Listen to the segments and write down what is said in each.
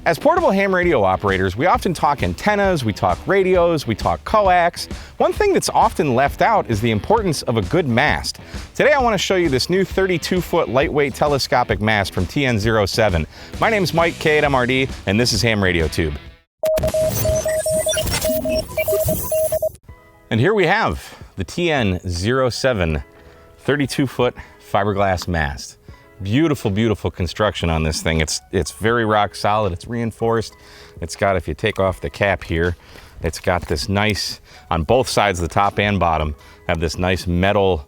As portable ham radio operators, we often talk antennas, we talk radios, we talk coax. One thing that's often left out is the importance of a good mast. Today I want to show you this new 32-foot lightweight telescopic mast from TN07. My name's Mike K8MRD, and this is Ham Radio Tube. And here we have the TN07 32-foot fiberglass mast. Beautiful, beautiful construction on this thing. It's very rock solid, it's reinforced. It's got, if you take off the cap here, it's got this nice, on both sides, the top and bottom, have this nice metal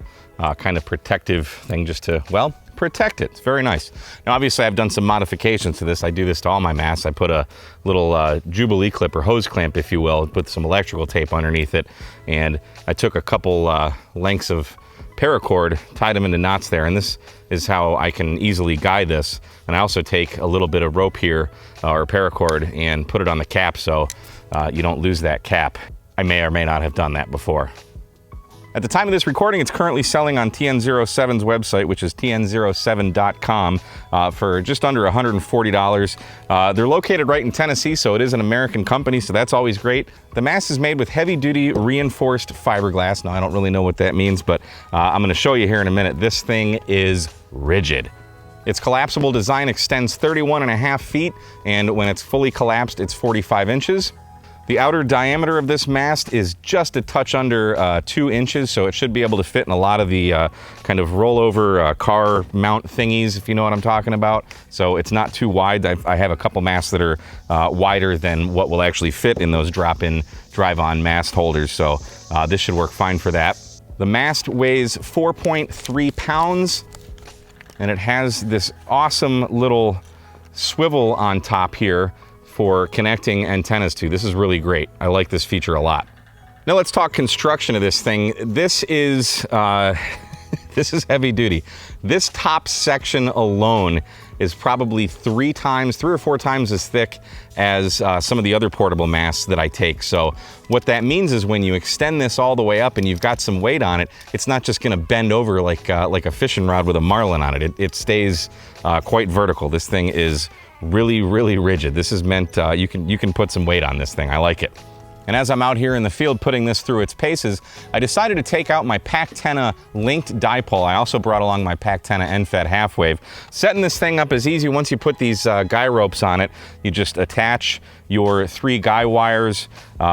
kind of protective thing just to, well, protect it. It's very nice. Now, obviously, I've done some modifications to this. I do this to all my masts. I put a little Jubilee clip or hose clamp, if you will, put some electrical tape underneath it, and I took a couple lengths of paracord, tied them into knots there, and this is how I can easily guide this. And I also take a little bit of rope here, or paracord, and put it on the cap so you don't lose that cap. I may or may not have done that before. At the time of this recording, it's currently selling on TN07's website, which is TN07.com, for just under $140. They're located right in Tennessee, so it is an American company, so that's always great. The mast is made with heavy-duty reinforced fiberglass. Now, I don't really know what that means, but I'm going to show you here in a minute. This thing is rigid. Its collapsible design extends 31.5 feet, and when it's fully collapsed, it's 45 inches. The outer diameter of this mast is just a touch under 2 inches, so it should be able to fit in a lot of the kind of rollover car mount thingies, if you know what I'm talking about. So it's not too wide. I have a couple masts that are wider than what will actually fit in those drop-in, drive-on mast holders, so this should work fine for that. The mast weighs 4.3 pounds, and it has this awesome little swivel on top here for connecting antennas to. This is really great. I like this feature a lot. Now let's talk construction of this thing. This is this is heavy duty. This top section alone is probably 3 or 4 times as thick as some of the other portable masts that I take. So what that means is when you extend this all the way up and you've got some weight on it, it's not just gonna bend over like a fishing rod with a marlin on it. It stays quite vertical. This thing is really, really rigid. This is meant, you can put some weight on this thing. I like it. And as I'm out here in the field putting this through its paces, I decided to take out my Pactena linked dipole. I also brought along my Pactena end-fed half-wave. Setting this thing up is easy. Once you put these guy ropes on it, you just attach your 3 guy wires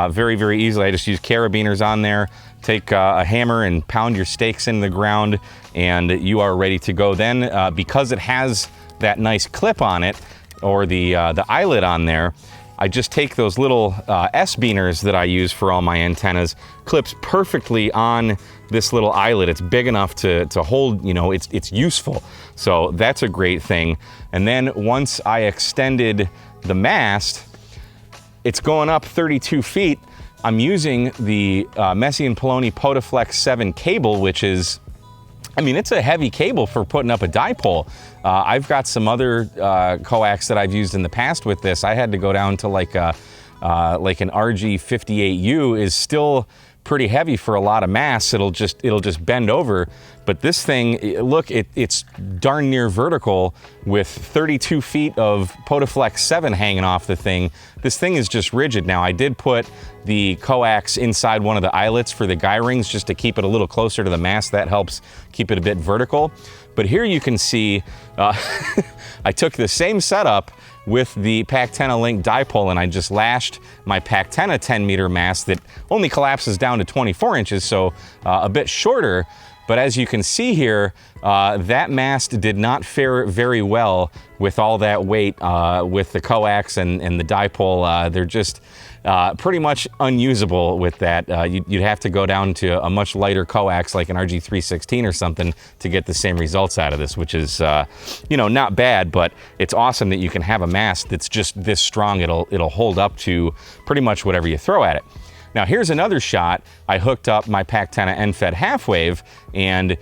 very, very easily. I just use carabiners on there. Take a hammer and pound your stakes into the ground, and you are ready to go. Then, because it has that nice clip on it, or the eyelet on there, I just take those little S-beaners that I use for all my antennas, clips perfectly on this little eyelet. It's big enough to hold, you know, it's useful. So that's a great thing. And then once I extended the mast, it's going up 32 feet. I'm using the Messier & Poloni Potaflex 7 cable, which is, I mean, it's a heavy cable for putting up a dipole. I've got some other coax that I've used in the past with this. I had to go down to like an RG58U is still pretty heavy for a lot of mass. It'll just bend over. But this thing, look, it's darn near vertical with 32 feet of Potaflex 7 hanging off the thing. This thing is just rigid. Now, I did put the coax inside one of the eyelets for the guy rings just to keep it a little closer to the mast. That helps keep it a bit vertical. But here you can see, I took the same setup with the Pactena link dipole, and I just lashed my Pactena 10-meter mast that only collapses down to 24 inches, so a bit shorter. But as you can see here, that mast did not fare very well with all that weight with the coax and the dipole. They're just pretty much unusable with that. You'd have to go down to a much lighter coax like an RG316 or something to get the same results out of this, which is, you know, not bad, but it's awesome that you can have a mast that's just this strong. It'll hold up to pretty much whatever you throw at it. Now here's another shot. I hooked up my Pactena end-fed half-wave, and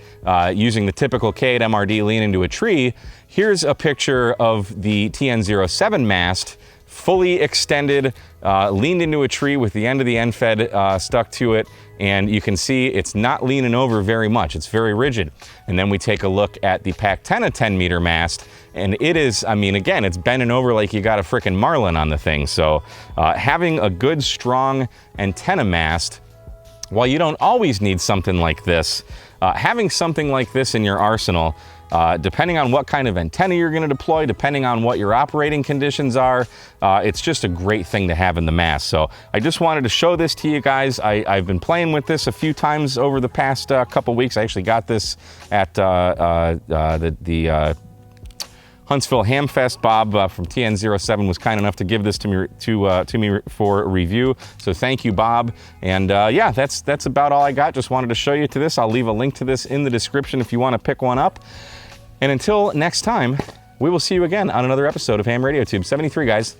using the typical K8MRD lean into a tree, here's a picture of the TN07 mast fully extended, leaned into a tree with the end of the end fed stuck to it. And you can see it's not leaning over very much. It's very rigid. And then we take a look at the Pactena 10-meter mast, and it is, I mean, again, it's bending over like you got a frickin' marlin on the thing. So having a good, strong antenna mast, while you don't always need something like this, having something like this in your arsenal, depending on what kind of antenna you're going to deploy, depending on what your operating conditions are, it's just a great thing to have in the mast. So I just wanted to show this to you guys. I've been playing with this a few times over the past couple weeks. I actually got this at the Huntsville Hamfest. Bob from TN07 was kind enough to give this to me for a review. So thank you, Bob. And yeah, that's about all I got. Just wanted to show you to this. I'll leave a link to this in the description if you want to pick one up. And until next time, we will see you again on another episode of Ham Radio Tube 73, guys.